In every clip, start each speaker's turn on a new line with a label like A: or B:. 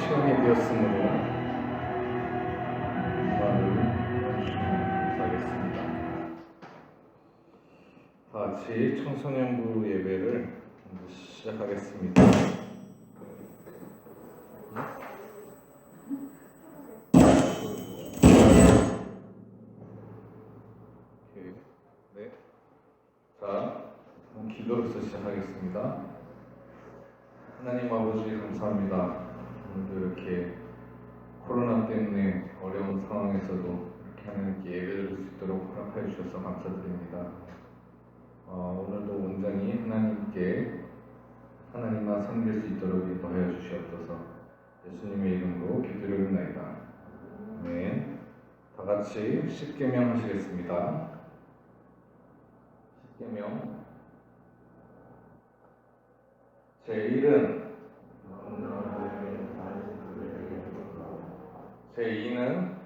A: 시간이 되었으므로 말을 시작하겠습니다. 다 같이 청소년부 예배를 시작하겠습니다. 네. 자, 기도로서 시작하겠습니다. 하나님 아버지 감사합니다. 오늘도 이렇게 코로나 때문에 어려운 상황에서도 이렇게 하나님께 예배드릴 수 있도록 허락해 주셔서 감사드립니다. 오늘도 온전히 하나님께 하나님만 섬길 수 있도록 인도하여 주시옵소서. 예수님의 이름으로 기도드립니다. 아멘. 다 같이 십계명 하시겠습니다. 십계명 제1은 제2는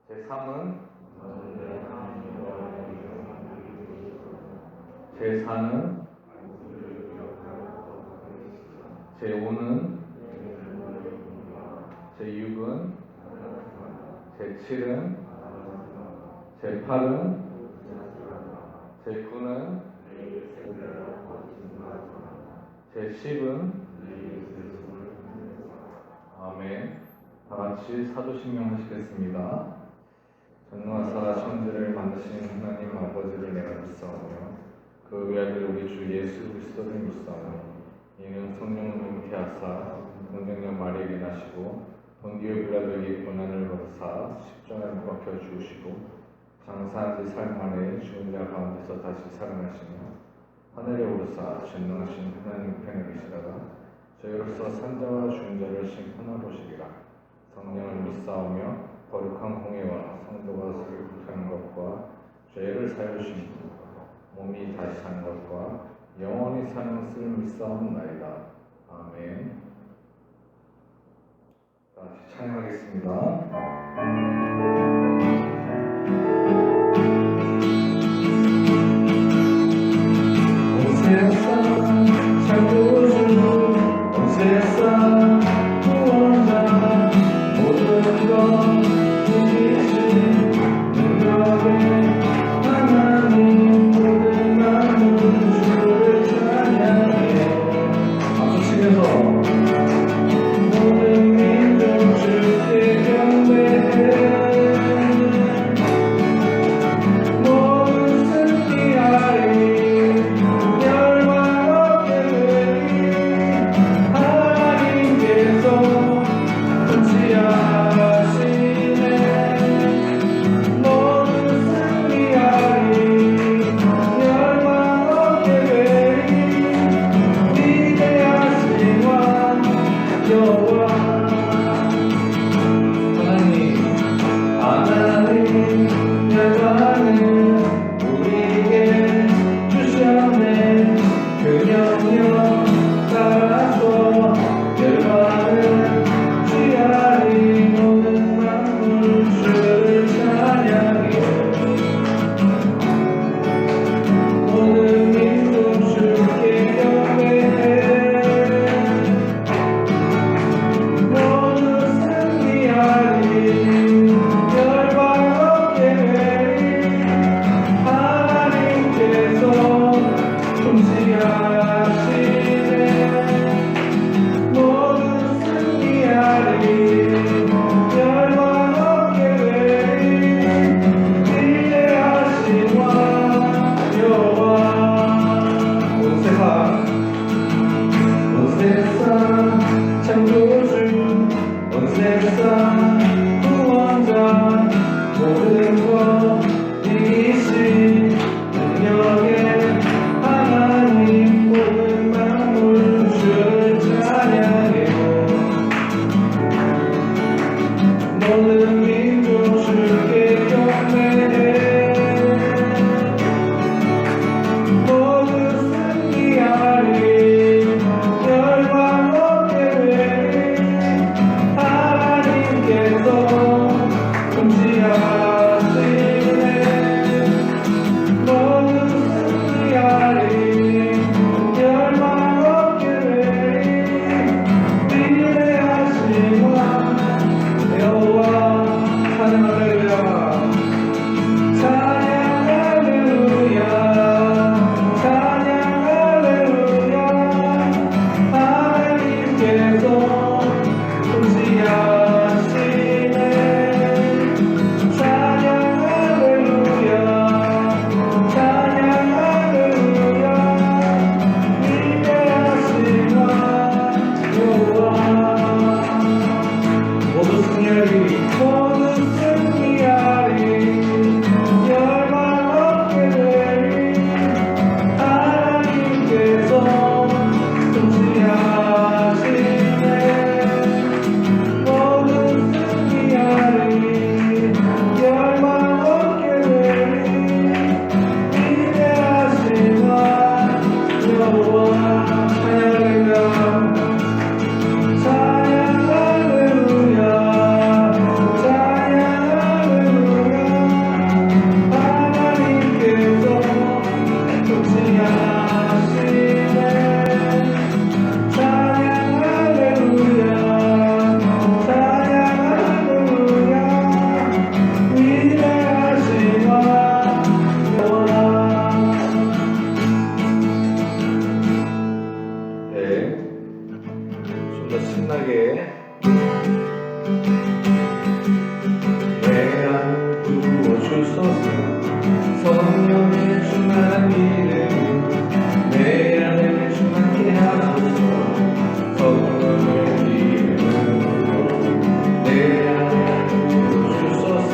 A: 제3은 제4는 제5는 제6은 제7은 제8은 제9는 제10은 아멘. 다같이 사도신명 하시겠습니다. 전능하사 천지를 만드신 하나님 아버지를 내가 믿사오며 그 외아들 우리 주 예수 그리스도를 믿사오며 이는 성령을 잉태하사 동정녀 마리아에게 나시고 본디오 빌라도에게 고난을 받으사 십자가에 못 박혀 죽으시고 장사한 지 사흘 만에 죽은 자 가운데서 다시 살아나시며 하늘에 오르사 전능하신 하나님 편에 계시다가 저희로서 산자와 죽은 자를 심판하러 오시리라. 성령을 믿사오며 거룩한 홍해와 성도가 서로 구하는 것과 죄를 사유신 몸이 다시 사는 것과 영원히 사는 것을 믿사옵나이다. 아멘. 다시 찬양하겠습니다. 온 세상 창조주 온 세상 구원자 모든 것 이기신 능력의 하나님 모든 만물 주를 찬양해. 박수 치면서 모든 민족 주께 경배해. 모든 승리하리 열방 얻게 되리. 하나님께서 통치하시네. 모든 승리하리 열방 얻게 되리. 위대하신 왕 여호와 하나님 열방을 우리에게 주셨네. 그 명령 따라서 열방을 취하리. 모든 만물 주를 찬양해. 모든 민족 주께 경배해. 모두 승리하리 열방 얻게 되리. 하나님께서 통치하시네. 모두 승리하리 열방 얻게 되리. 위대하신 왕 여호와 온 세상 창조주 온 세상 구원자 모든 것 이기신 능력의 하나님 모든 만물 주를 찬양해. 모든 민족 주께 경배해. 모두 승리하리 열방 얻게 되리. 하나님께서 통치하시네. 모두 승리하리 열방 얻게 되리. 위대하신 왕 여호와 모든 승리하리 열방 얻게 되리 하나님께서 통치하시네 모든 승리하리 열방 얻게 되리 위대하시나 여호와 신나게 내 안을 부어주소서 성령의 충만한 믿음 내 안에 충만케 하소서 성령의 믿음으로 내 안에 부어주소서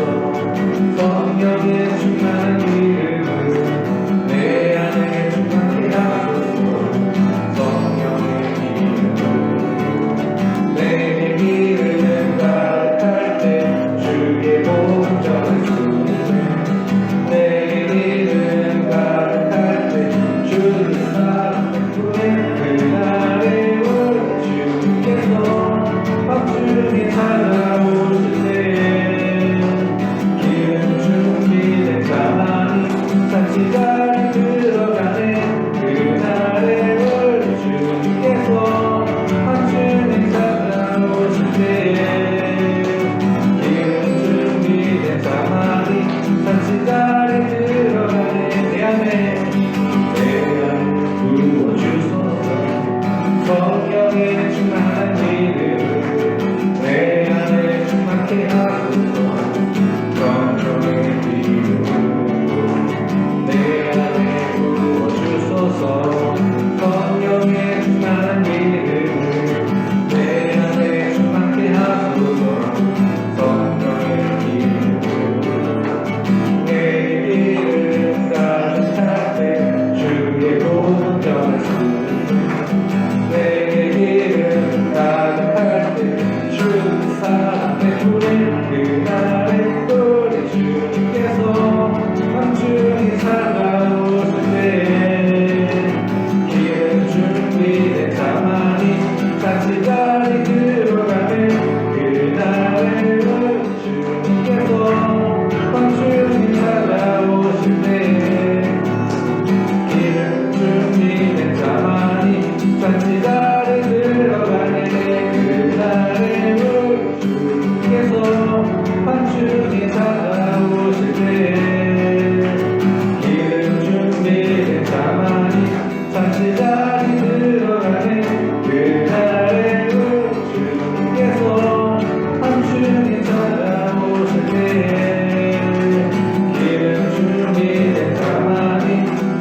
A: 성령의 충만한 믿음 내 안에 충만케 하소서 성령의 내 길을 가득할 때 주의 복음 전했으니 내 길을 가득할 때 주의 사랑 베푸네 그날에 우리 주께서 확줄이 찾아오실 때 기름 준비된 자만이 잔치자리 들어가네 그날에 우리 주께서 확줄이 찾아오실 때 기름 준비된 자만이 잔치자리 들어가네 내 안에 부어주소서 성령의 충만한 믿음 내 안에 충만케 하소서 성령의 믿음으로 내 안에 부어주소서 성령의 충만한 믿음 내 안에 충만케 하소서 성령의 믿음으로 내 길을 가득할 때 주의 복음 전했으니 내 길을 가득할 때 주의 사랑 베푸네 그날에 우리 주님께서 확줄이 찾아오실 때 기름 준비된 자만이 잔치자리 들어가네 그날에 우리 주님께서 확줄이 찾아오실 때 기름 준비된 자만이 잔치자리 들어가네 그날에 우리 주님께서 확줄이 찾아오실 때 기름 준비된 자만이 잔치자리 들어가네 그날에 우리 주님께서 확줄이 찾아오실 때 기름 준비된 자만이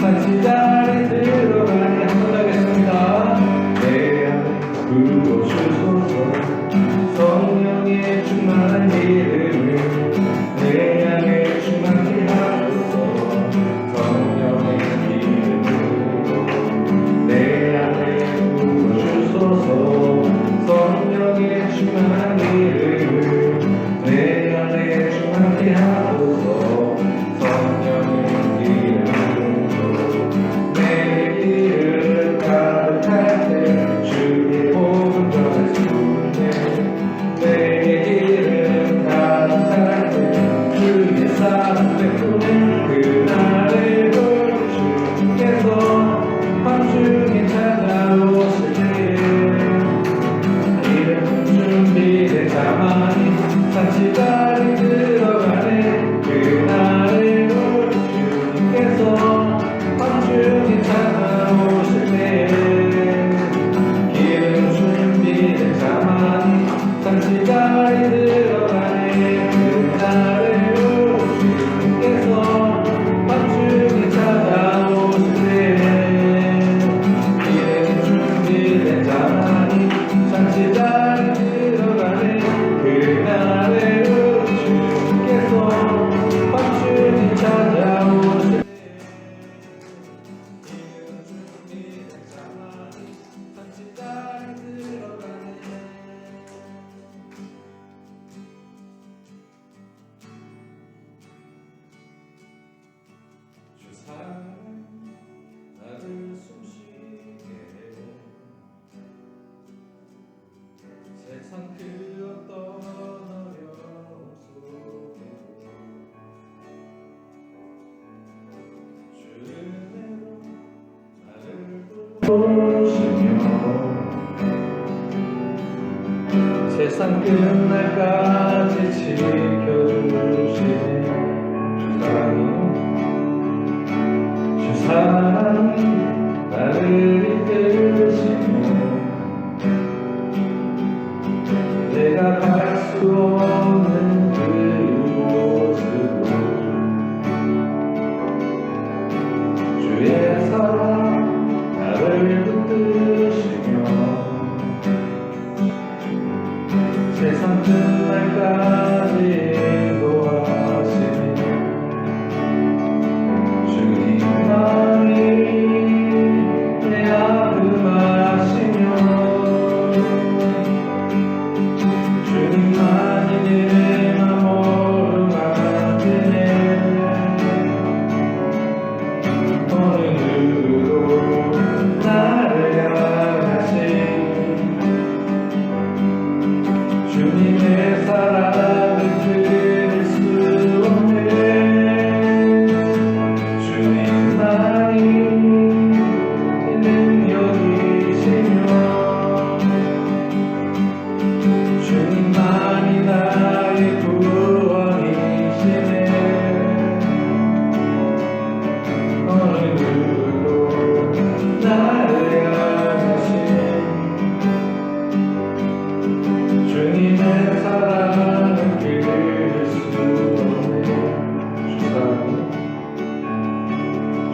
A: 잔치자리 들어가네 한번 하겠습니다. 내 안에 부어주소서 성령의 충만한 믿음을 내 안에 충만케 하소서 성령의 믿음으로 내 안에 부어주소서 성령의 충만한 믿음을 내 안에 충만케 하소서 성령의 믿음으로 내 길을 가득할 때 주의 복음 전했으니 내 길을 가득할 때 주의 사랑 베푸네 그날에 우리 주님께서 확줄이 찾아오실 때 기름 준비된 자만이 잔치자리 들어가네 그날에 우리 주님께서 확줄이 찾아오실 때 기름 준비된 자만이 잔치자리 들어가네 그날에 우리 주님께서 확줄이 찾아오실 때 기름 준비된 자만이 잔치자리 들어가네 그날에 보시며 세상 끝날까지 지켜주시네. 주 사랑이 나를 이끄시며 내가 갈 수 없는 그곳으로 주의 사랑 나를 붙드시며 세상 끝날까지 인도하시니 주님만이 내 아픔하시며 주님만이 내 맘 오르막이네. 어느 누구도 나를 향하신 주님의 사랑을 끊을 수 없네. 주님만이 능력이시며 주님만이 나의 구원이시네. 어느 누구도 나를 향하신 주님의 사랑을 끊을 수 없네.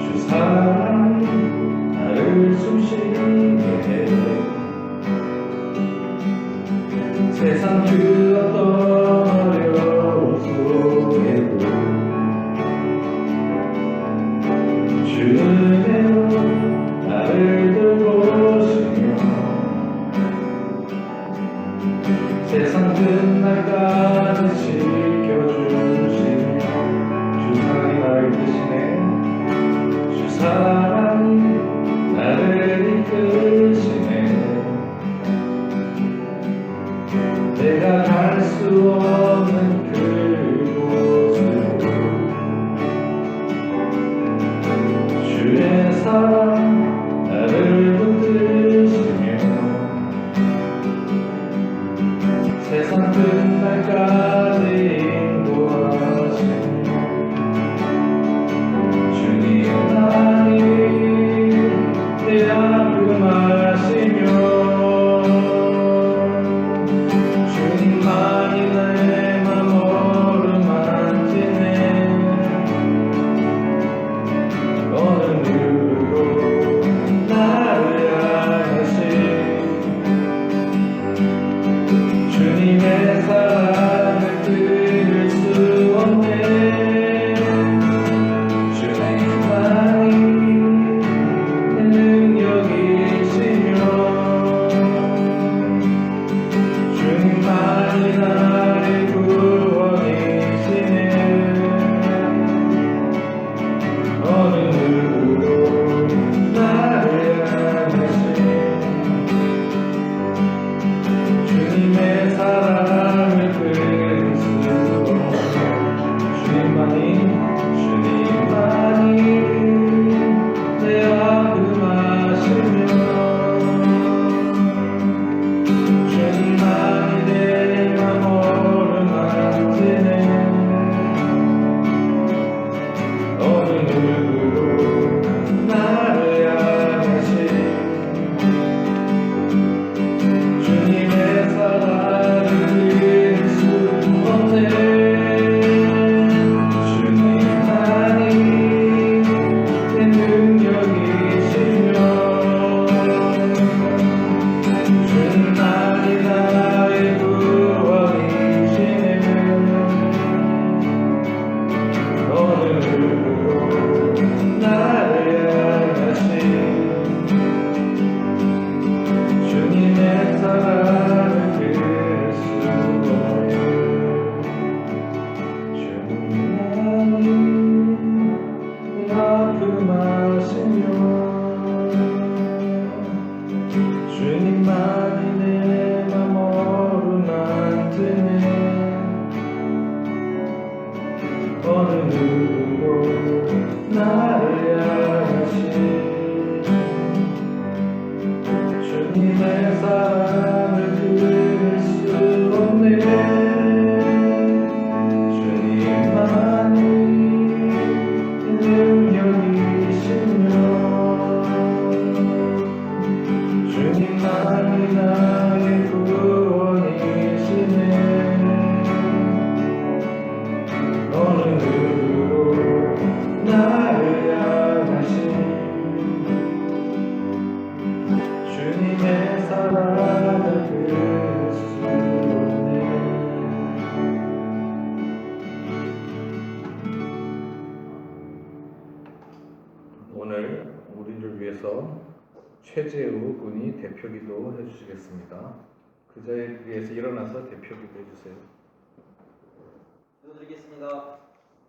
A: 주 사랑이 나를 숨쉬게 해. 세상 그 어떤 어려움 속에도 주 은혜로 나를 돌보시며 세상 끝날까지 지켜주시며 주 사랑이 나를 이끄시네. 주 사랑이 나를 이끄시네. 내가 갈 수 없는 그곳으로 주의 사랑 나를 붙드시며 세상 끝날까지 인도하시며 주님만이 내 아픔하시며 주님만이 내 맘 오르막이네. 어느 누구도 나를 향하신 주님의 사랑을 위해서 최재우 군이 대표기도 해주시겠습니다. 그 자리에서 일어나서 대표기도 해주세요.
B: 기도드리겠습니다.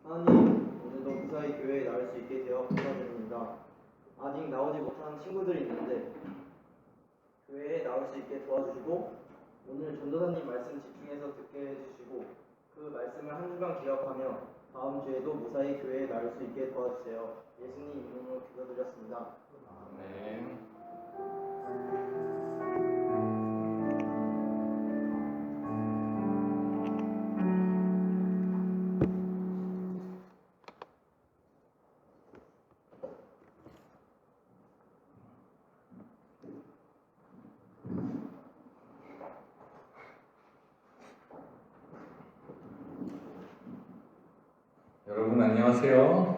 B: 하나님, 오늘도 무사히 교회에 나올 수 있게 되어 감사드립니다. 아직 나오지 못한 친구들이 있는데 교회에 나올 수 있게 도와주시고 오늘 전도사님 말씀 집중해서 듣게 해주시고 그 말씀을 한 주간 기억하며 다음 주에도 무사히 교회에 나올 수 있게 도와주세요. 예수님 이름으로 기도드렸습니다.
A: 아멘. 여러분 안녕하세요.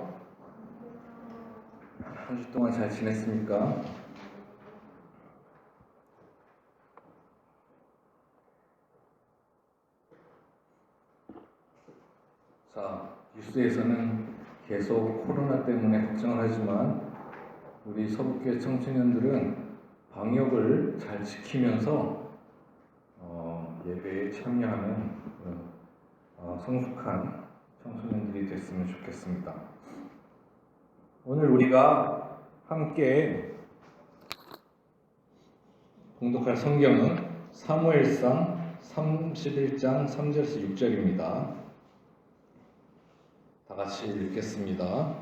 A: 한 주 동안 잘 지냈습니까? 자, 뉴스에서는 계속 코로나 때문에 걱정을 하지만 우리 서북교회 청소년들은 방역을 잘 지키면서 예배에 참여하는 성숙한 청소년들이 됐으면 좋겠습니다. 오늘 우리가 함께 봉독할 성경은 사무엘상 31장 3절에서 6절입니다. 다 같이 읽겠습니다.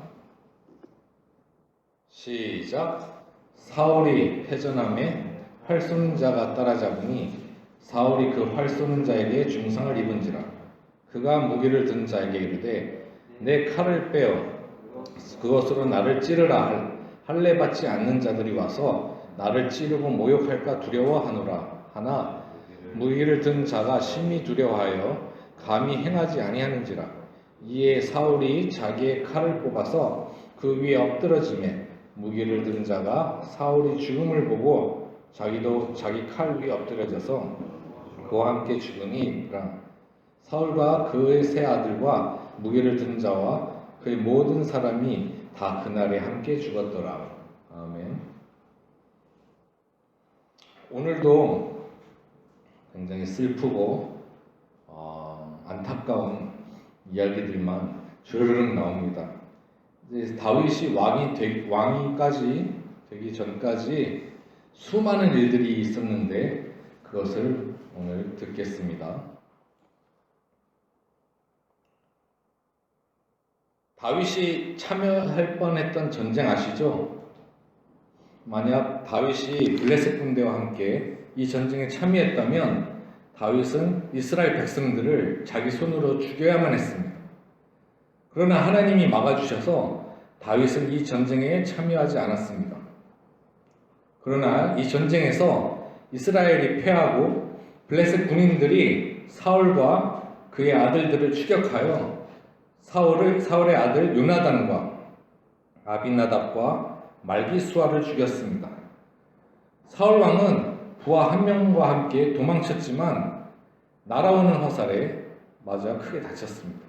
A: 시작. 사울이 패전함에 활 쏘는 자가 따라잡으니 사울이 그 활 쏘는 자에게 중상을 입은지라. 그가 무기를 든 자에게 이르되 내 칼을 빼어 그것으로 나를 찌르라 할례 받지 않는 자들이 와서 나를 찌르고 모욕할까 두려워하노라. 하나 무기를 든 자가 심히 두려워하여 감히 행하지 아니하는지라. 이에 사울이 자기의 칼을 뽑아서 그 위에 엎드러지매 무기를 든 자가 사울이 죽음을 보고 자기도 자기 칼 위에 엎드려져서 그와 함께 죽으니라. 사울과 그의 세 아들과 무기를 든 자와 그의 모든 사람이 다 그날에 함께 죽었더라. 아멘. 오늘도 굉장히 슬프고 안타까운 이야기들만 주르륵 나옵니다. 이제 다윗이 왕이까지 되기 전까지 수많은 일들이 있었는데 그것을 오늘 듣겠습니다. 다윗이 참여할 뻔했던 전쟁 아시죠? 만약 다윗이 블레셋 군대와 함께 이 전쟁에 참여했다면 다윗은 이스라엘 백성들을 자기 손으로 죽여야만 했습니다. 그러나 하나님이 막아주셔서 다윗은 이 전쟁에 참여하지 않았습니다. 그러나 이 전쟁에서 이스라엘이 패하고 블레셋 군인들이 사울과 그의 아들들을 추격하여 사울의 아들 요나단과 아비나답과 말기수아를 죽였습니다. 사울 왕은 부하 한 명과 함께 도망쳤지만 날아오는 화살에 맞아 크게 다쳤습니다.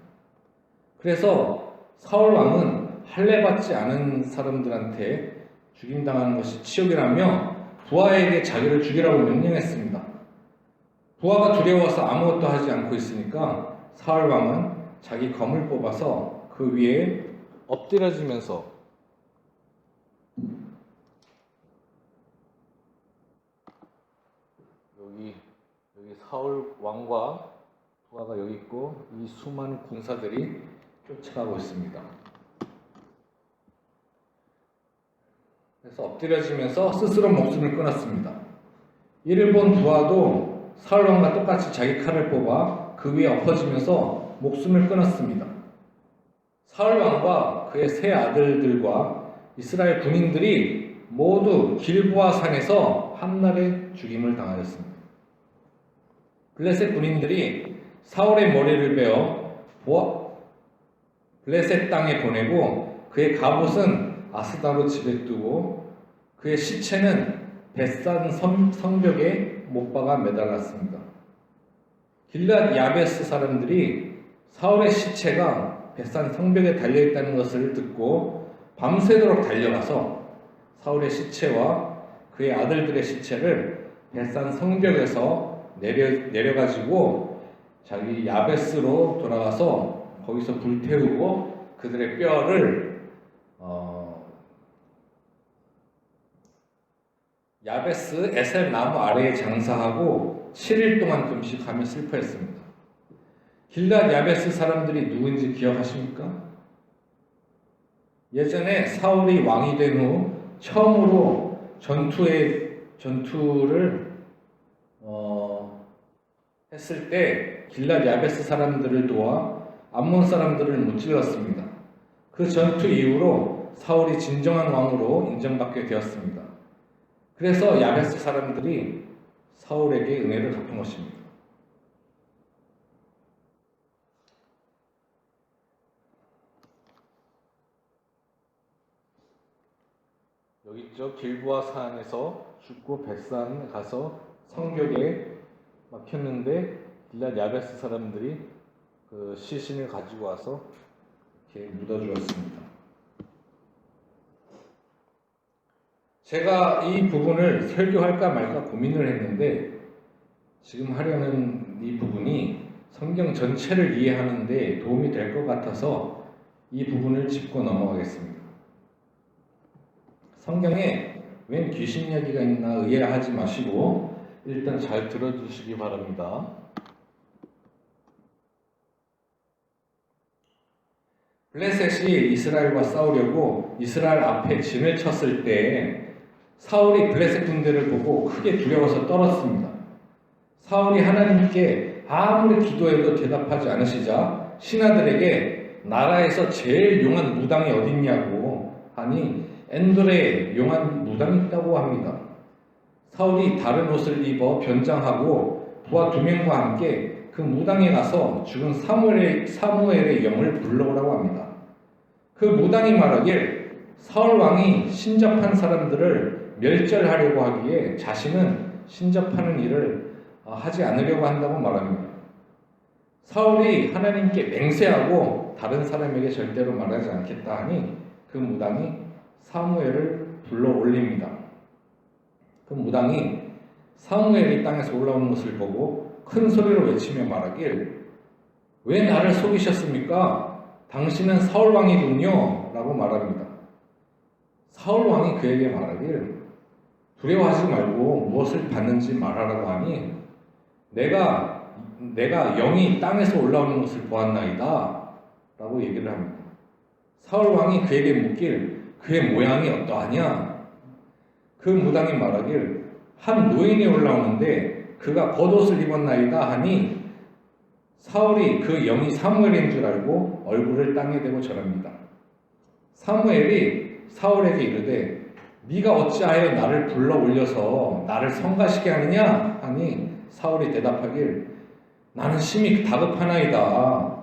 A: 그래서 사울 왕은 할례 받지 않은 사람들한테 죽임당하는 것이 치욕이라며 부하에게 자기를 죽이라고 명령했습니다. 부하가 두려워서 아무것도 하지 않고 있으니까 사울 왕은 자기 검을 뽑아서 그 위에 엎드려지면서 여기 사울 왕과 부하가 여기 있고 이 수많은 군사들이 쫓아가고 있습니다. 그래서 엎드려지면서 스스로 목숨을 끊었습니다. 이를 본 부하도 사울 왕과 똑같이 자기 칼을 뽑아 그 위에 엎어지면서 목숨을 끊었습니다. 사울 왕과 그의 세 아들들과 이스라엘 군인들이 모두 길보아 산에서 한날에 죽임을 당하였습니다. 블레셋 군인들이 사울의 머리를 베어 블레셋 땅에 보내고 그의 갑옷은 아스다로 집에 두고 그의 시체는 벳산 성벽에 못 박아 매달랐습니다. 길앗 야베스 사람들이 사울의 시체가 벳산 성벽에 달려있다는 것을 듣고 밤새도록 달려가서 사울의 시체와 그의 아들들의 시체를 벳산 성벽에서 내려가지고 자기 야베스로 돌아가서 거기서 불태우고 그들의 뼈를 야베스 에셀 나무 아래에 장사하고 7일 동안 금식하며 슬퍼했습니다. 길앗 야베스 사람들이 누구인지 기억하십니까? 예전에 사울이 왕이 된 후 처음으로 전투를 했을 때 길앗 야베스 사람들을 도와 암몬 사람들을 무찔렀습니다. 그 전투 이후로 사울이 진정한 왕으로 인정받게 되었습니다. 그래서 야베스 사람들이 사울에게 은혜를 갚은 것입니다. 여기 있죠. 길보아 산에서 죽고 벳산에 가서 성벽에 막혔는데 길앗 야베스 사람들이 그 시신을 가지고 와서 이렇게 묻어주었습니다. 제가 이 부분을 설교할까 말까 고민을 했는데 지금 하려는 이 부분이 성경 전체를 이해하는 데 도움이 될 것 같아서 이 부분을 짚고 넘어가겠습니다. 성경에 웬 귀신 이야기가 있나 의아하지 마시고 일단 잘 들어주시기 바랍니다. 블레셋이 이스라엘과 싸우려고 이스라엘 앞에 진을 쳤을 때 사울이 블레셋 군대를 보고 크게 두려워서 떨었습니다. 사울이 하나님께 아무리 기도해도 대답하지 않으시자 신하들에게 나라에서 제일 용한 무당이 어딨냐고 하니 엔돌에 용한 무당이 있다고 합니다. 사울이 다른 옷을 입어 변장하고 부하 2명과 함께 그 무당에 가서 죽은 사무엘의 영을 불러오라고 합니다. 그 무당이 말하길 사울 왕이 신접한 사람들을 멸절하려고 하기에 자신은 신접하는 일을 하지 않으려고 한다고 말합니다. 사울이 하나님께 맹세하고 다른 사람에게 절대로 말하지 않겠다 하니 그 무당이 사무엘을 불러 올립니다. 그 무당이 사무엘이 땅에서 올라오는 것을 보고 큰 소리로 외치며 말하길 왜 나를 속이셨습니까? 당신은 사울왕이군요 라고 말합니다. 사울왕이 그에게 말하길 두려워하지 말고 무엇을 받는지 말하라고 하니 내가 영이 땅에서 올라오는 것을 보았나이다 라고 얘기를 합니다. 사울왕이 그에게 묻길 그의 모양이 어떠하냐? 그 무당이 말하길 한 노인이 올라오는데 그가 겉옷을 입었나이다 하니 사울이 그 영이 사무엘인 줄 알고 얼굴을 땅에 대고 절합니다. 사무엘이 사울에게 이르되 네가 어찌하여 나를 불러 올려서 나를 성가시게 하느냐? 하니 사울이 대답하길 나는 심히 다급하나이다.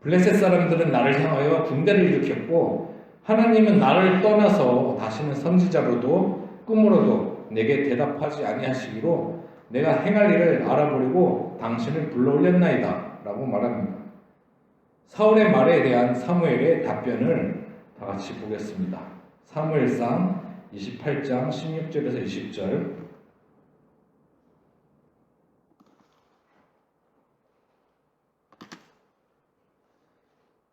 A: 블레셋 사람들은 나를 향하여 군대를 일으켰고 하나님은 나를 떠나서 다시는 선지자로도 꿈으로도 내게 대답하지 아니하시기로 내가 행할 일을 알아보려고 당신을 불러 올렸나이다 라고 말합니다. 사울의 말에 대한 사무엘의 답변을 다 같이 보겠습니다. 사무엘상 28장 16절에서 20절.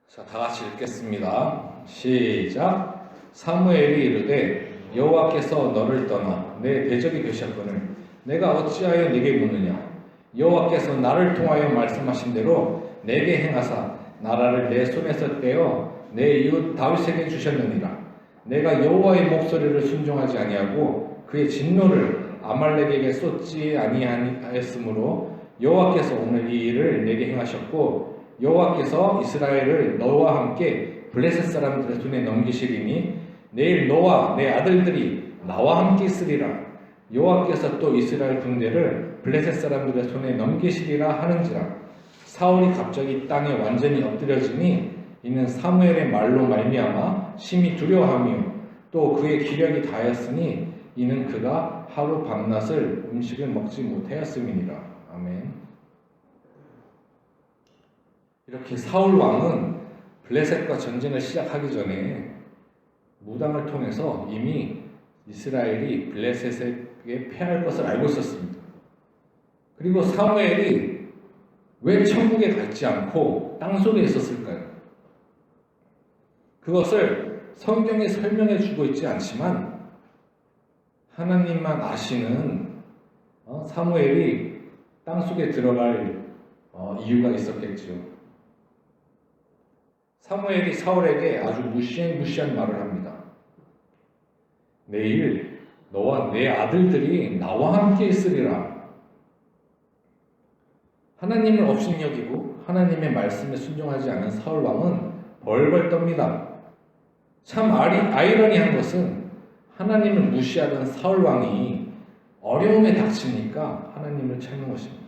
A: 자, 다 같이 읽겠습니다. 시작. 사무엘이 이르되 여호와께서 너를 떠나 내 대적이 되셨거늘 내가 어찌하여 네게 묻느냐? 여호와께서 나를 통하여 말씀하신 대로 내게 행하사 나라를 내 손에서 떼어 내 이웃 다윗에게 주셨느니라. 내가 여호와의 목소리를 순종하지 아니하고 그의 진노를 아말렉에게 쏟지 아니하였으므로 여호와께서 오늘 이 일을 내게 행하셨고 여호와께서 이스라엘을 너와 함께 블레셋 사람들의 손에 넘기시리니 내일 너와 내 아들들이 나와 함께 있으리라. 여호와께서 또 이스라엘 군대를 블레셋 사람들의 손에 넘기시리라 하는지라. 사울이 갑자기 땅에 완전히 엎드려지니 이는 사무엘의 말로 말미암아 심히 두려워하며 또 그의 기력이 다하였으니 이는 그가 하루 밤낮을 음식을 먹지 못하였음이니라. 아멘. 이렇게 사울 왕은 블레셋과 전쟁을 시작하기 전에 무당을 통해서 이미 이스라엘이 블레셋에게 패할 것을 알고 있었습니다. 그리고 사무엘이 왜 천국에 갔지 않고 땅속에 있었을까요? 그것을 성경에 설명해 주고 있지 않지만 하나님만 아시는 사무엘이 땅속에 들어갈 이유가 있었겠죠. 사무엘이 사울에게 아주 무시무시한 말을 합니다. 내일 너와 내 아들들이 나와 함께 있으리라. 하나님을 업신여기고 하나님의 말씀에 순종하지 않은 사울 왕은 벌벌 떱니다. 참 아이러니한 것은 하나님을 무시하던 사울 왕이 어려움에 닥치니까 하나님을 찾는 것입니다.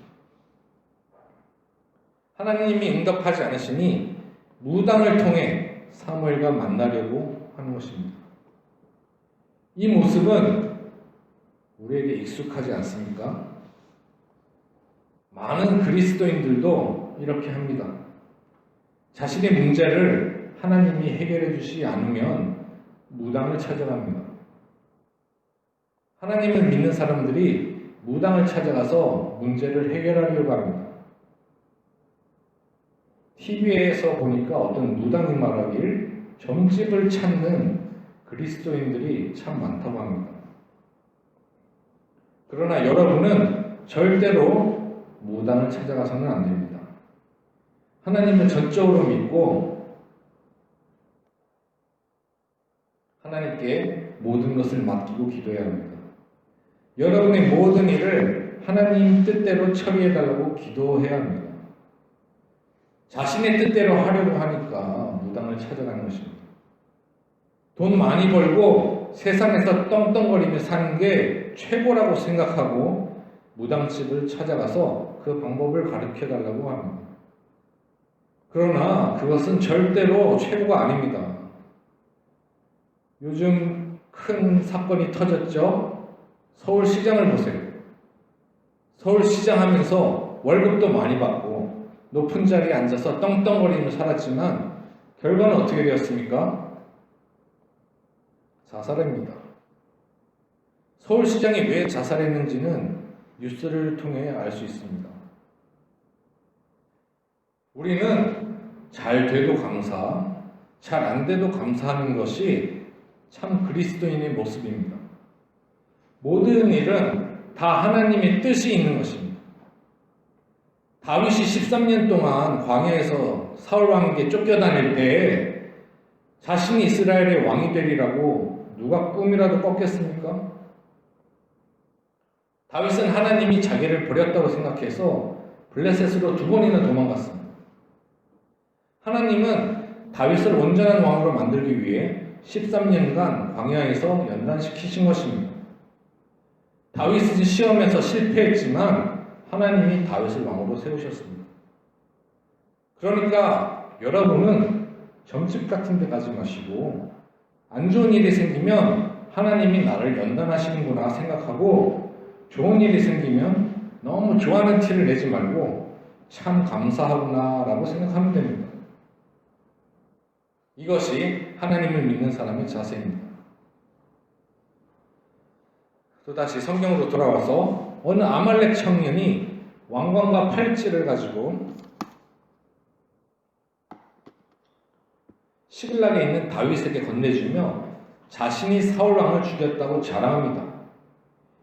A: 하나님이 응답하지 않으시니 무당을 통해 사무엘과 만나려고 하는 것입니다. 이 모습은 우리에게 익숙하지 않습니까? 많은 그리스도인들도 이렇게 합니다. 자신의 문제를 하나님이 해결해 주시지 않으면 무당을 찾아갑니다. 하나님을 믿는 사람들이 무당을 찾아가서 문제를 해결하려고 합니다. TV에서 보니까 어떤 무당이 말하길 점집을 찾는 그리스도인들이 참 많다고 합니다. 그러나 여러분은 절대로 무당을 찾아가서는 안 됩니다. 하나님을 전적으로 믿고 하나님께 모든 것을 맡기고 기도해야 합니다. 여러분의 모든 일을 하나님 뜻대로 처리해달라고 기도해야 합니다. 자신의 뜻대로 하려고 하니까 무당을 찾아가는 것입니다. 돈 많이 벌고 세상에서 떵떵거리며 사는 게 최고라고 생각하고 무당집을 찾아가서 그 방법을 가르쳐달라고 합니다. 그러나 그것은 절대로 최고가 아닙니다. 요즘 큰 사건이 터졌죠? 서울시장을 보세요. 서울시장 하면서 월급도 많이 받고 높은 자리에 앉아서 떵떵거리며 살았지만 결과는 어떻게 되었습니까? 자살입니다. 서울시장이 왜 자살했는지는 뉴스를 통해 알 수 있습니다. 우리는 잘 돼도 감사, 잘 안 돼도 감사하는 것이 참 그리스도인의 모습입니다. 모든 일은 다 하나님의 뜻이 있는 것입니다. 다윗이 13년 동안 광야에서 사울 왕에게 쫓겨다닐 때 자신이 이스라엘의 왕이 되리라고 누가 꿈이라도 꿨겠습니까? 다윗은 하나님이 자기를 버렸다고 생각해서 블레셋으로 2번이나 도망갔습니다. 하나님은 다윗을 온전한 왕으로 만들기 위해 13년간 광야에서 연단시키신 것입니다. 다윗은 시험에서 실패했지만 하나님이 다윗을 왕으로 세우셨습니다. 그러니까 여러분은 점집 같은 데 가지 마시고 안 좋은 일이 생기면 하나님이 나를 연단하시는구나 생각하고 좋은 일이 생기면 너무 좋아하는 티를 내지 말고 참 감사하구나 라고 생각하면 됩니다. 이것이 하나님을 믿는 사람의 자세입니다. 또다시 성경으로 돌아와서 어느 아말렉 청년이 왕관과 팔찌를 가지고 시글락에 있는 다윗에게 건네주며 자신이 사울왕을 죽였다고 자랑합니다.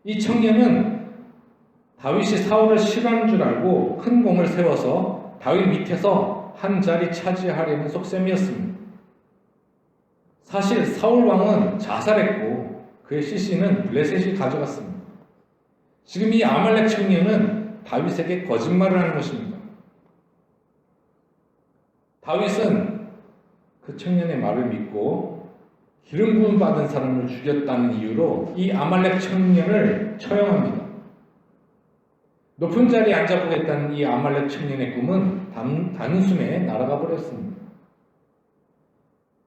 A: 이 청년은 다윗이 사울을 싫어하는 줄 알고 큰 공을 세워서 다윗 밑에서 한 자리 차지하려는 속셈이었습니다. 사실 사울왕은 자살했고 그의 시신은 블레셋이 가져갔습니다. 지금 이 아말렉 청년은 다윗에게 거짓말을 하는 것입니다. 다윗은 그 청년의 말을 믿고 기름 부음 받은 사람을 죽였다는 이유로 이 아말렉 청년을 처형합니다. 높은 자리에 앉아보겠다는 이 아말렉 청년의 꿈은 단숨에 날아가 버렸습니다.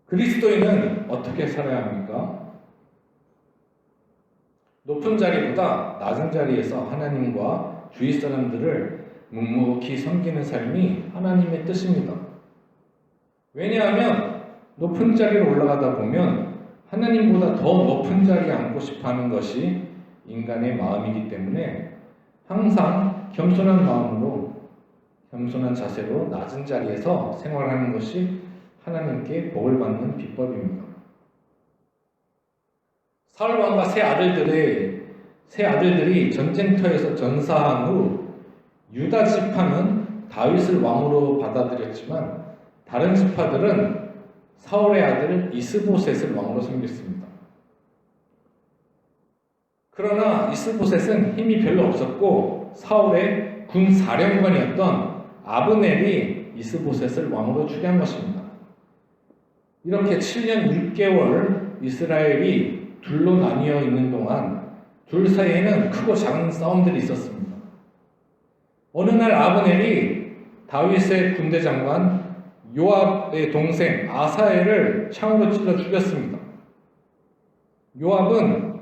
A: 그리스도인은 어떻게 살아야 합니까? 높은 자리보다 낮은 자리에서 하나님과 주위 사람들을 묵묵히 섬기는 삶이 하나님의 뜻입니다. 왜냐하면 높은 자리로 올라가다 보면 하나님보다 더 높은 자리에 앉고 싶어하는 것이 인간의 마음이기 때문에 항상 겸손한 마음으로, 겸손한 자세로 낮은 자리에서 생활하는 것이 하나님께 복을 받는 비법입니다. 사울 왕과 세 아들들이 전쟁터에서 전사한 후 유다 지파는 다윗을 왕으로 받아들였지만 다른 지파들은 사울의 아들 이스보셋을 왕으로 섬겼습니다. 그러나 이스보셋은 힘이 별로 없었고 사울의 군 사령관이었던 아브넬이 이스보셋을 왕으로 추대한 것입니다. 이렇게 7년 6개월 이스라엘이 둘로 나뉘어 있는 동안 둘 사이에는 크고 작은 싸움들이 있었습니다. 어느 날 아브넬이 다윗의 군대 장관 요압의 동생 아사엘을 창으로 찔러 죽였습니다. 요압은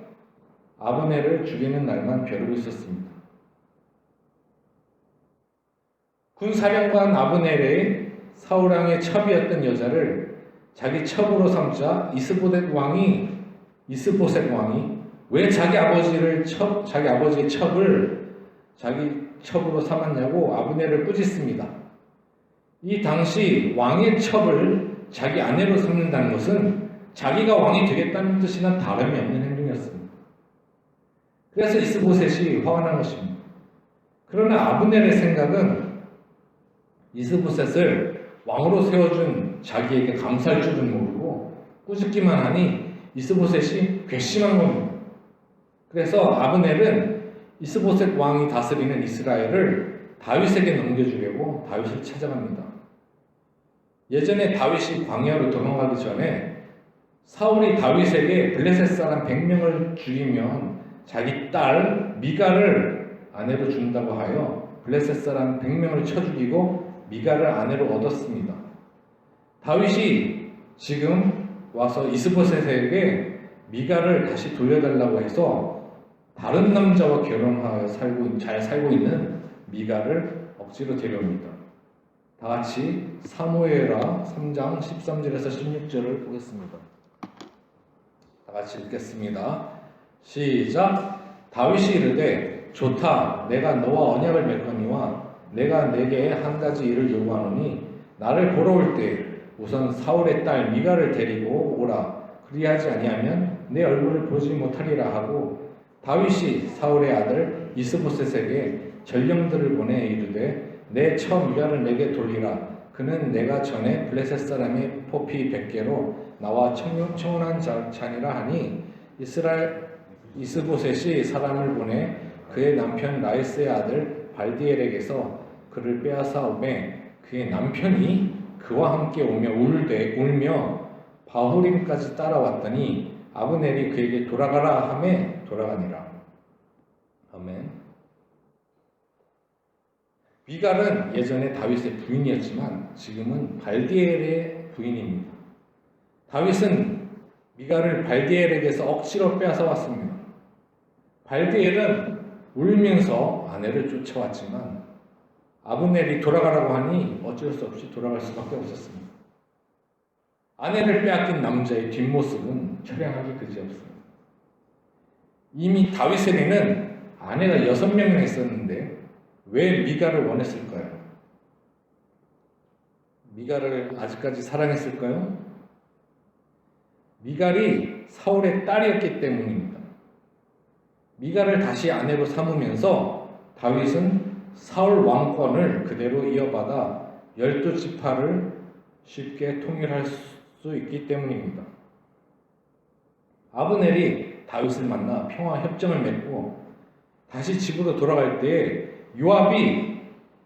A: 아브넬을 죽이는 날만 벼르고 있었습니다. 군사령관 아브넬의 사울왕의 첩이었던 여자를 자기 첩으로 삼자 이스보셋 왕이 왜 자기 아버지의 첩을 자기 첩으로 삼았냐고 아브넬을 꾸짖습니다. 이 당시 왕의 첩을 자기 아내로 삼는다는 것은 자기가 왕이 되겠다는 뜻이나 다름이 없는 행동이었습니다. 그래서 이스보셋이 화가 난 것입니다. 그러나 아브넬의 생각은 이스보셋을 왕으로 세워준 자기에게 감사할 줄은 모르고 꾸짖기만 하니 이스보셋이 괘씸한 겁니다. 그래서 아브넬은 이스보셋 왕이 다스리는 이스라엘을 다윗에게 넘겨주려고 다윗을 찾아갑니다. 예전에 다윗이 광야로 도망가기 전에 사울이 다윗에게 블레셋 사람 100명을 죽이면 자기 딸 미갈을 아내로 준다고 하여 블레셋 사람 100명을 쳐 죽이고 미갈을 아내로 얻었습니다. 다윗이 지금 와서 이스보셋에게 미갈을 다시 돌려달라고 해서 다른 남자와 결혼하여 잘 살고 있는 미갈을 억지로 데려옵니다. 다 같이 사무엘하 3장 13절에서 16절을 보겠습니다. 다 같이 읽겠습니다. 시작. 다윗이 이르되 좋다. 내가 너와 언약을 맺거니와 내가 내게 한 가지 일을 요구하노니 나를 보러 올 때 우선 사울의 딸 미갈을 데리고 오라. 그리하지 아니하면 내 얼굴을 보지 못하리라 하고 다윗이 사울의 아들 이스보셋에게 전령들을 보내 이르되 내 처 미갈을 내게 돌리라. 그는 내가 전에 블레셋 사람의 포피 100개로 나와 청혼한 자니라 하니 이스보셋이 사람을 보내 그의 남편 라이스의 아들 발디엘에게서 그를 빼앗아 오매 그의 남편이 그와 함께 울며 바후림까지 따라왔더니 아브넬이 그에게 돌아가라 하매 돌아가니라. 아멘. 미갈은 예전에 다윗의 부인이었지만 지금은 발디엘의 부인입니다. 다윗은 미갈을 발디엘에게서 억지로 빼앗아 왔습니다. 발디엘은 울면서 아내를 쫓아왔지만 아브넬이 돌아가라고 하니 어쩔 수 없이 돌아갈 수밖에 없었습니다. 아내를 빼앗긴 남자의 뒷모습은 처량하기 그지없습니다. 이미 다윗에게는 아내가 6명이나 있었는데 왜 미갈을 원했을까요? 미갈을 아직까지 사랑했을까요? 미갈이 사울의 딸이었기 때문입니다. 미갈을 다시 아내로 삼으면서 다윗은 사울 왕권을 그대로 이어받아 12지파를 쉽게 통일할 수 있기 때문입니다. 아브넬이 다윗을 만나 평화 협정을 맺고 다시 집으로 돌아갈 때 요압이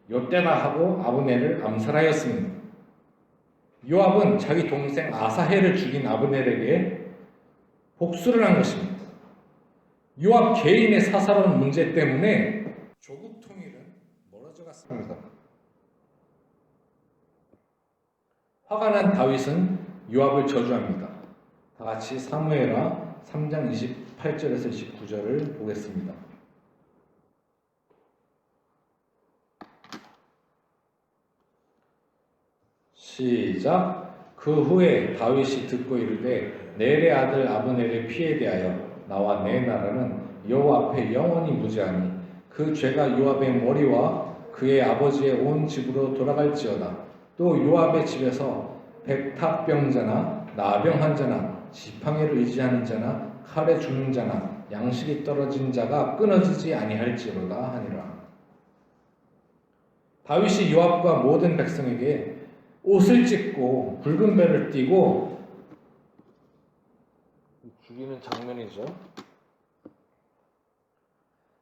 A: 요때다 하고 아브넬을 암살하였습니다. 요압은 자기 동생 아사헬을 죽인 아브넬에게 복수를 한 것입니다. 요압 개인의 사사로운 문제 때문에 조국 통일은 멀어져 갔습니다. 화가 난 다윗은 요압을 저주합니다. 다 같이 사무엘하 3장 28절에서 29절을 보겠습니다. 시작. 그 후에 다윗이 듣고 이르되 넬의 아들 아브넬의 피에 대하여 나와 내 나라는 여호와 앞에 영원히 무죄하니 그 죄가 요압의 머리와 그의 아버지의 온 집으로 돌아갈지어다. 또 요압의 집에서 백탁병자나 나병한 자나 지팡이를 의지하는 자나 칼에 죽는 자나 양식이 떨어진 자가 끊어지지 아니할지로다 하니라. 다윗이 요압과 모든 백성에게 옷을 찢고 붉은 배를 띠고 죽이는 장면이죠.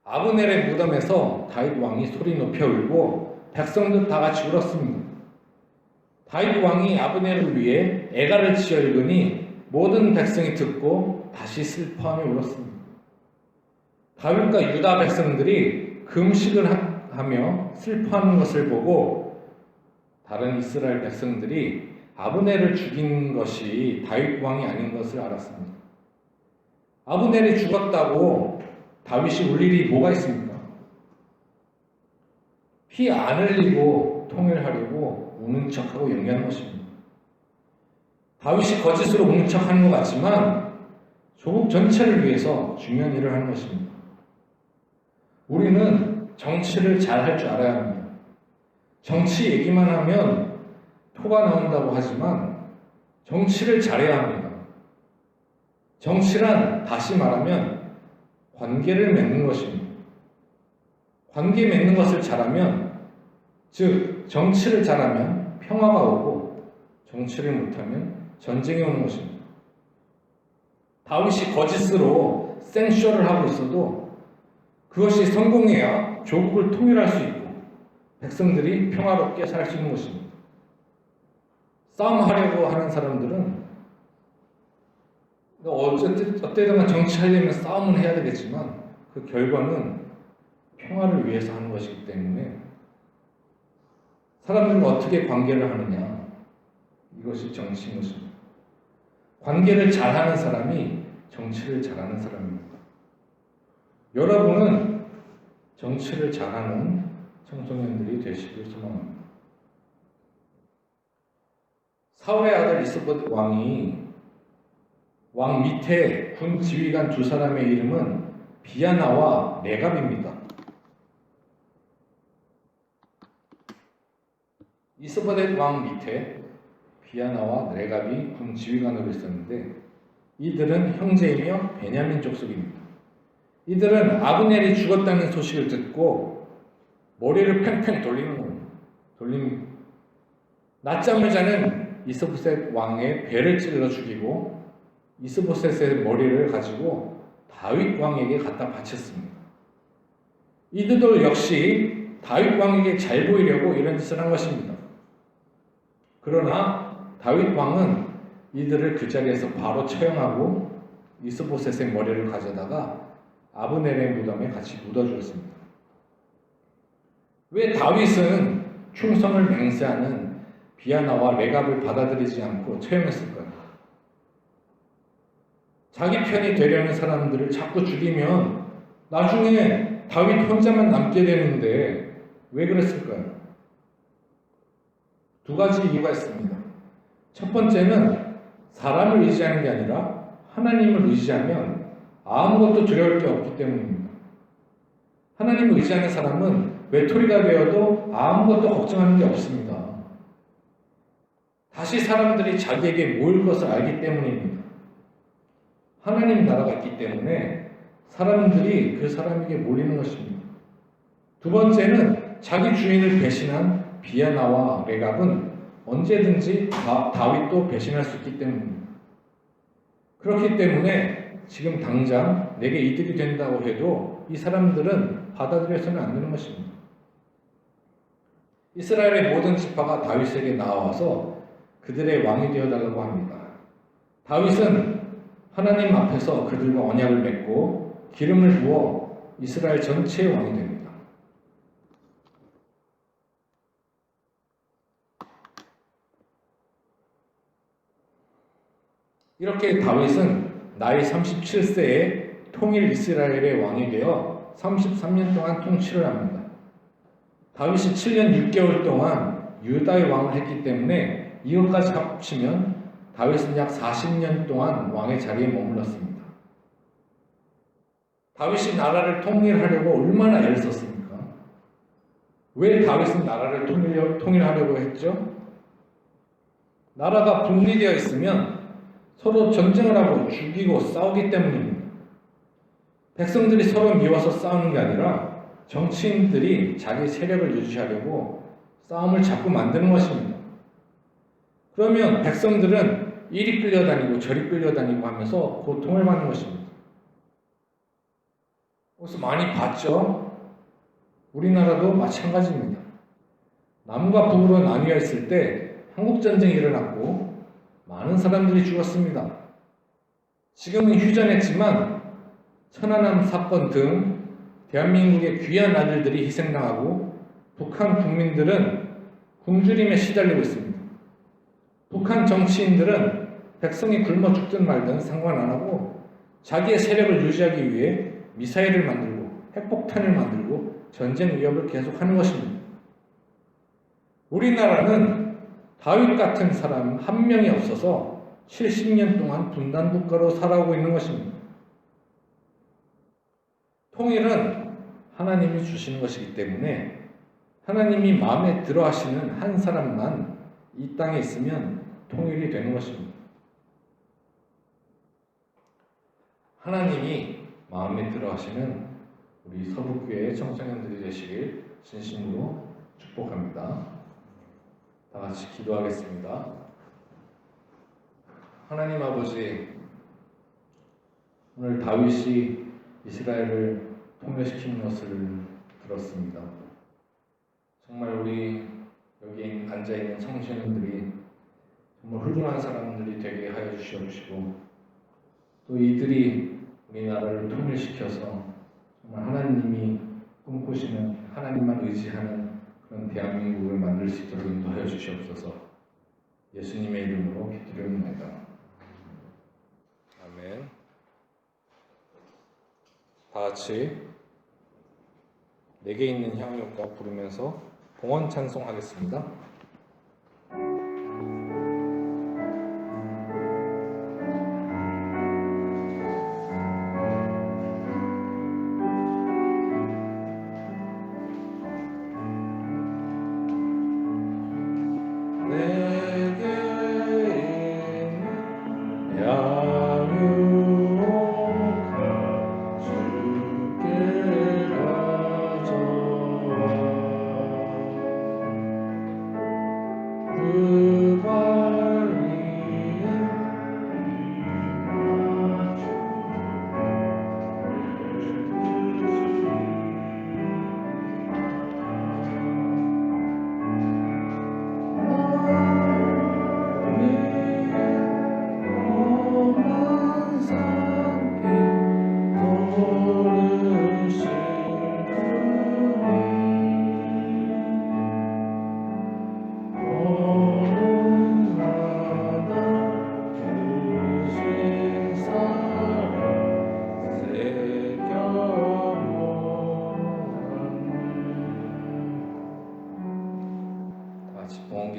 A: 아브넬의 무덤에서 다윗 왕이 소리 높여 울고 백성들 다 같이 울었습니다. 다윗 왕이 아브넬을 위해 애가를 지어 읽으니 모든 백성이 듣고 다시 슬퍼하며 울었습니다. 다윗과 유다 백성들이 금식을 하며 슬퍼하는 것을 보고 다른 이스라엘 백성들이 아브넬을 죽인 것이 다윗 왕이 아닌 것을 알았습니다. 아브넬이 죽었다고 다윗이 울 일이 뭐가 있습니까? 피 안 흘리고 통일하려고 우는 척하고 연기하는 것입니다. 다윗이 거짓으로 우는 척하는 것 같지만 조국 전체를 위해서 중요한 일을 하는 것입니다. 우리는 정치를 잘 할 줄 알아야 합니다. 정치 얘기만 하면 토가 나온다고 하지만 정치를 잘해야 합니다. 정치란 다시 말하면 관계를 맺는 것입니다. 관계 맺는 것을 잘하면, 즉 정치를 잘하면 평화가 오고 정치를 못하면 전쟁이 오는 것입니다. 다윗이 거짓으로 생쇼를 하고 있어도 그것이 성공해야 조국을 통일할 수 있고 백성들이 평화롭게 살 수 있는 것입니다. 싸움하려고 하는 사람들은 어때든 정치하려면 싸움은 해야 되겠지만 그 결과는 평화를 위해서 하는 것이기 때문에 사람들과 어떻게 관계를 하느냐, 이것이 정치인 것입니다. 관계를 잘하는 사람이 정치를 잘하는 사람입니다. 여러분은 정치를 잘하는 청소년들이 되시길 소망합니다. 사울의 아들 이스보셋 왕이 왕 밑에 군 지휘관 두 사람의 이름은 비아나와 레갑입니다. 이스보셋 왕 밑에 비아나와 레갑이 군 지휘관으로 있었는데 이들은 형제이며 베냐민 족속입니다. 이들은 아브넬이 죽었다는 소식을 듣고 머리를 팽팽 돌리는 겁니다. 낮잠을 자는 이스보셋 왕의 배를 찔러 죽이고 이스보셋의 머리를 가지고 다윗 왕에게 갖다 바쳤습니다. 이들 역시 다윗 왕에게 잘 보이려고 이런 짓을 한 것입니다. 그러나 다윗 왕은 이들을 그 자리에서 바로 처형하고 이스보셋의 머리를 가져다가 아브넬의 무덤에 같이 묻어주었습니다. 왜 다윗은 충성을 맹세하는 비아나와 레갑을 받아들이지 않고 처형했을까요? 자기 편이 되려는 사람들을 자꾸 죽이면 나중에 다윗 혼자만 남게 되는데 왜 그랬을까요? 두 가지 이유가 있습니다. 첫 번째는 사람을 의지하는 게 아니라 하나님을 의지하면 아무것도 두려울 게 없기 때문입니다. 하나님을 의지하는 사람은 외톨이가 되어도 아무것도 걱정하는 게 없습니다. 다시 사람들이 자기에게 모일 것을 알기 때문입니다. 하나님 나라가 있기 때문에 사람들이 그 사람에게 몰리는 것입니다. 두 번째는 자기 주인을 배신한 비아나와 레갑은 언제든지 다윗도 배신할 수 있기 때문입니다. 그렇기 때문에 지금 당장 내게 이득이 된다고 해도 이 사람들은 받아들여서는 안 되는 것입니다. 이스라엘의 모든 지파가 다윗에게 나와서 그들의 왕이 되어달라고 합니다. 다윗은 하나님 앞에서 그들과 언약을 맺고 기름을 부어 이스라엘 전체의 왕이 됩니다. 이렇게 다윗은 나이 37세에 통일 이스라엘의 왕이 되어 33년 동안 통치를 합니다. 다윗이 7년 6개월 동안 유다의 왕을 했기 때문에 이것까지 합치면 다윗은 약 40년 동안 왕의 자리에 머물렀습니다. 다윗이 나라를 통일하려고 얼마나 애를 썼습니까? 왜 다윗은 나라를 통일하려고 했죠? 나라가 분리되어 있으면 서로 전쟁을 하고 죽이고 싸우기 때문입니다. 백성들이 서로 미워서 싸우는 게 아니라 정치인들이 자기 세력을 유지하려고 싸움을 자꾸 만드는 것입니다. 그러면 백성들은 이리 끌려다니고 저리 끌려다니고 하면서 고통을 받는 것입니다. 그래서 많이 봤죠? 우리나라도 마찬가지입니다. 남과 북으로 나뉘어 있을 때 한국전쟁이 일어났고 많은 사람들이 죽었습니다. 지금은 휴전했지만 천안함 사건 등 대한민국의 귀한 아들들이 희생당하고 북한 국민들은 굶주림에 시달리고 있습니다. 북한 정치인들은 백성이 굶어 죽든 말든 상관 안 하고 자기의 세력을 유지하기 위해 미사일을 만들고 핵폭탄을 만들고 전쟁 위협을 계속하는 것입니다. 우리나라는 다윗 같은 사람 한 명이 없어서 70년 동안 분단 국가로 살아오고 있는 것입니다. 통일은 하나님이 주시는 것이기 때문에 하나님이 마음에 들어 하시는 한 사람만 이 땅에 있으면 통일이 되는 것입니다. 하나님이 마음에 들어 하시는 우리 서북교회 청소년들이 되시길 진심으로 축복합니다. 다 같이 기도하겠습니다. 하나님 아버지, 오늘 다윗이 이스라엘을 통일시키는 것을 들었습니다. 정말 우리 여기 앉아있는 청소년들이 정말 훌륭한 사람들이 되게 하여 주시옵시고 또 이들이 우리나라를 통일시켜서 정말 하나님이 꿈꾸시는 하나님만 의지하는 그런 대한민국을 만들 수 있도록 인도하여 주시옵소서. 예수님의 이름으로 기도드립니다. 아멘. 다 같이 내게 있는 향유가 부르면서 봉헌 찬송하겠습니다.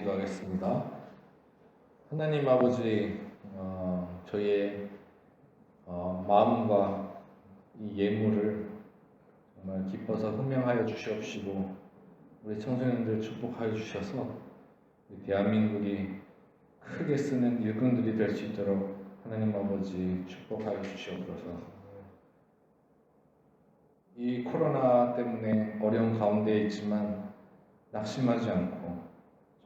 A: 기도하겠습니다. 하나님 아버지, 저희의 마음과 이 예물을 정말 기뻐서 흠명하여 주시옵시고 우리 청소년들 축복하여 주셔서 우리 대한민국이 크게 쓰는 일꾼들이 될 수 있도록 하나님 아버지 축복하여 주시옵소서. 이 코로나 때문에 어려운 가운데 있지만 낙심하지 않고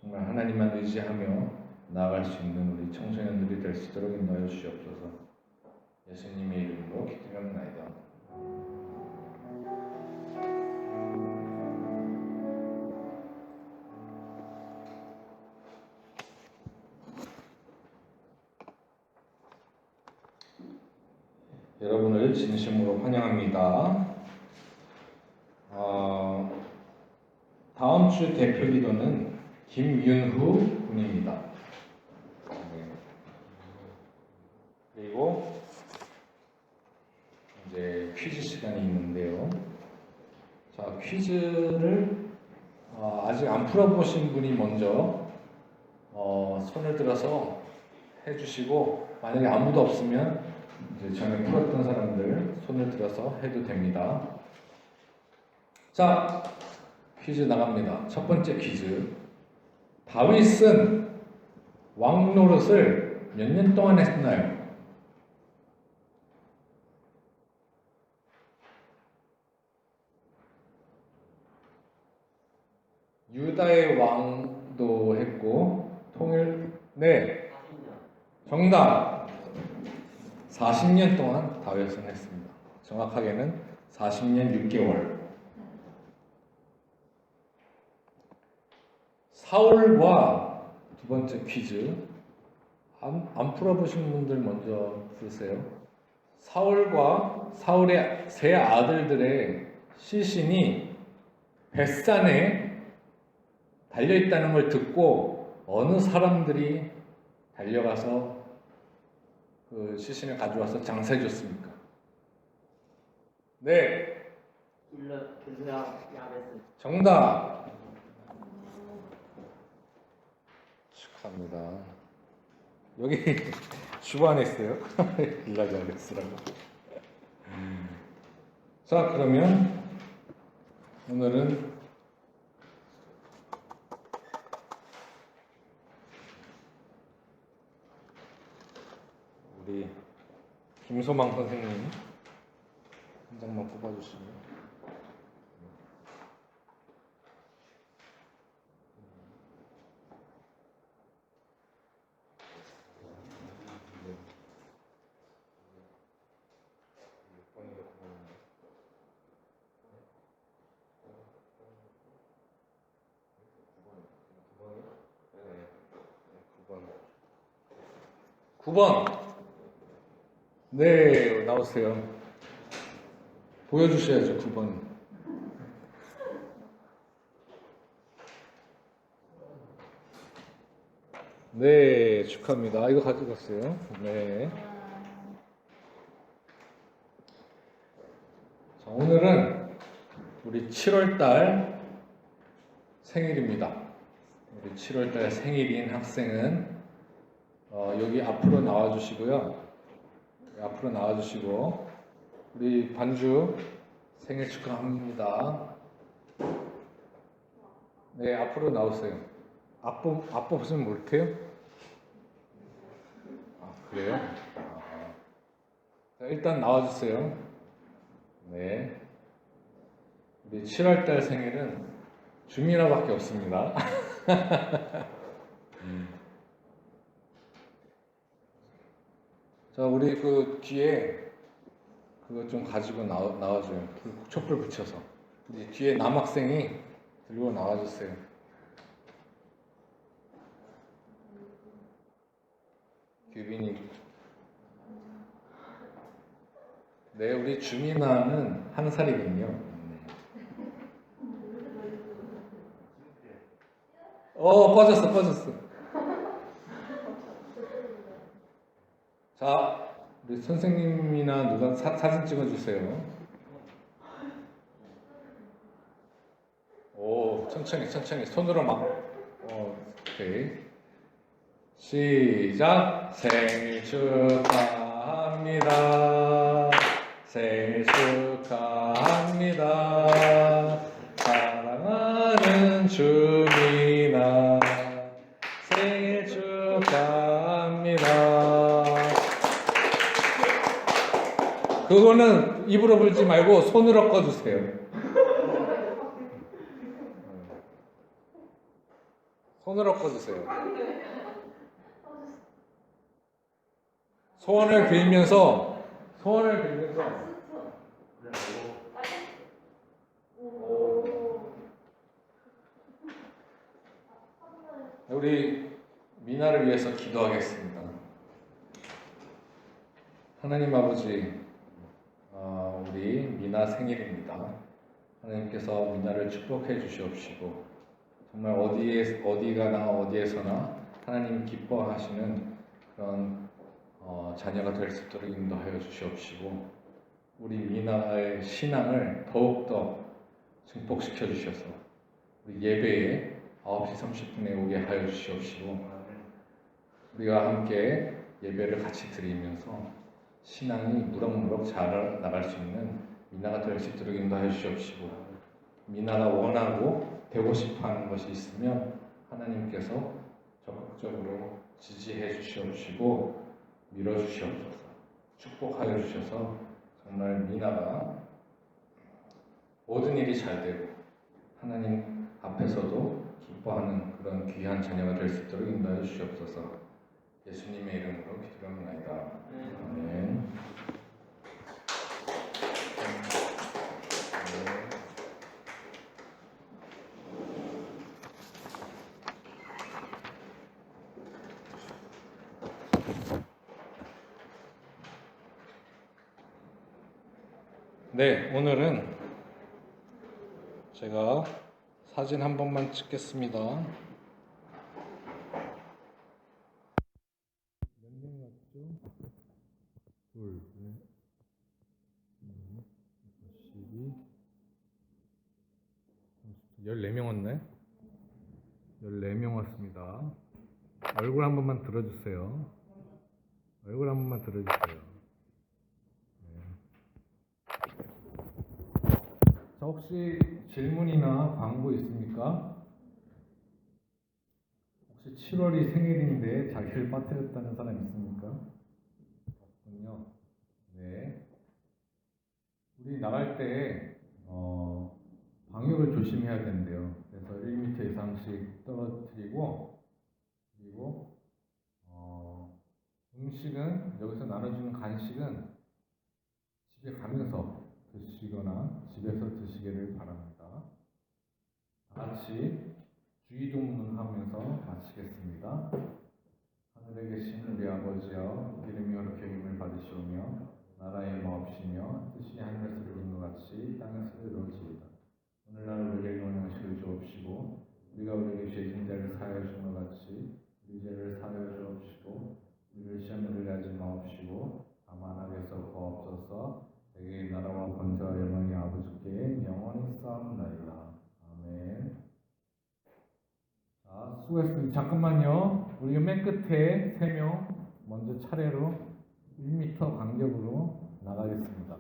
A: 정말 하나님만 의지하며 나아갈 수 있는 우리 청소년들이 될 수 있도록 인도하여 주시옵소서. 예수님의 이름으로 기도합나이다. 여러분을 진심으로 환영합니다. 다음 주 대표 기도는 김윤후 군입니다. 그리고 이제 퀴즈 시간이 있는데요. 자, 퀴즈를 아직 안 풀어보신 분이 먼저 손을 들어서 해주시고, 만약에 아무도 없으면 이제 전에 풀었던 사람들 손을 들어서 해도 됩니다. 자, 퀴즈 나갑니다. 첫 번째 퀴즈. 다윗은 왕 노릇을 몇 년 동안 했나요? 유다의 왕도 했고 네,
B: 40년.
A: 정답. 40년 동안 다윗은 했습니다. 정확하게는 40년 6개월. 사울과 두 번째 퀴즈. 안 풀어보신 분들 먼저 풀으세요. 사울과 사울의 세 아들들의 시신이 벳산에 달려있다는 걸 듣고 어느 사람들이 달려가서 그 시신을 가져와서 장사해 줬습니까? 네,
B: 길르야 야베스.
A: 정답. 축하합니다. 여기 주반에 있어요. 길라지 알렉스라고. 자, 그러면 오늘은 우리 김소망 선생님 한 장만 뽑아주시면. 구 번. 네, 나오세요. 보여주셔야죠, 9번. 네, 축하합니다. 이거 가져갔어요. 네. 자, 오늘은 우리 7월달 생일입니다. 우리 7월달 생일인 학생은 여기 앞으로 나와주시고요. 앞으로 나와주시고, 우리 반주 생일 축하합니다. 네, 앞으로 나오세요. 앞 뽑으시면 못해요? 아, 그래요? 자, 일단 나와주세요. 네. 우리 7월달 생일은 주민아밖에 없습니다. 자, 우리 그 뒤에 그거 좀 가지고 나와줘요. 촛불 붙여서. 우리 뒤에 남학생이 들고 나와주세요. 규빈이. 네, 우리 주민아는 1살이거든요. 빠졌어. 자, 우리 선생님이나 누가 사진 찍어주세요. 오, 천천히 손으로 막. 오케이. 시작. 생일 축하합니다. 생일 축하합니다. 사랑하는 주민아, 생일 축하합니다. 그거는 입으로 불지 말고 손으로 꺼주세요. 손으로 꺼주세요. 소원을 빌면서 우리 미나를 위해서 기도하겠습니다. 하나님 아버지, 우리 미나 생일입니다. 하나님께서 미나를 축복해 주시옵시고, 정말 어디가나 어디에서나 하나님 기뻐하시는 그런 자녀가 될 수 있도록 인도하여 주시옵시고, 우리 미나의 신앙을 더욱더 증폭시켜 주셔서 우리 예배에 9시 30분에 오게 하여 주시옵시고 우리가 함께 예배를 같이 드리면서 신앙이 무럭무럭 자라나갈 수 있는 미나가 될 수 있도록 인도하여 주시옵시고 미나가 원하고 되고 싶어하는 것이 있으면 하나님께서 적극적으로 지지해 주시옵시고 밀어주시옵소서 축복하여 주셔서 정말 미나가 모든 일이 잘 되고 하나님 앞에서도 기뻐하는 그런 귀한 자녀가 될 수 있도록 인도하여 주시옵소서. 예수님의 이름으로 기도합니다. 아멘. 네, 오늘은 제가 사진 한 번만 찍겠습니다. 몇 명 왔죠? 둘, 넷, 12, 14명 왔네? 14명 왔습니다. 얼굴 한 번만 들어주세요. 얼굴 한 번만 들어주세요. 자, 혹시 질문이나 광고 있습니까? 혹시 7월이 생일인데 자기를 빠뜨렸다는 사람 있습니까? 없군요. 네. 우리 나갈 때 방역을 조심해야 된대요. 그래서 1m 이상씩 떨어뜨리고 그리고 음식은 여기서 나눠주는 간식은 집에 가면서 드시거나 집에서 드시기를 바랍니다. 다 같이 주의동문 하면서 마치겠습니다. 하늘에 계신 우리 아버지여 이름이 거룩히 여김을 받으시오며 나라의 마옵시며 뜻이 하늘에서 이룬 것 같이 땅에서 이루어지이다. 오늘날 우리에게 일용할 양식을 주옵시고 우리가 우리에게 죄진 자를 사하여 준 것 같이 우리 죄를 사하여 주옵시고 우리를 시험에 들게 하지 마옵시고 다만 악에서 구하옵소서. 내게 나라와 권세와 영광이 아버지께 영원히 쌓옵나이다. 아멘. 자, 수고했습니다. 잠깐만요. 우리 맨 끝에 3명 먼저 차례로 1m 간격으로 나가겠습니다.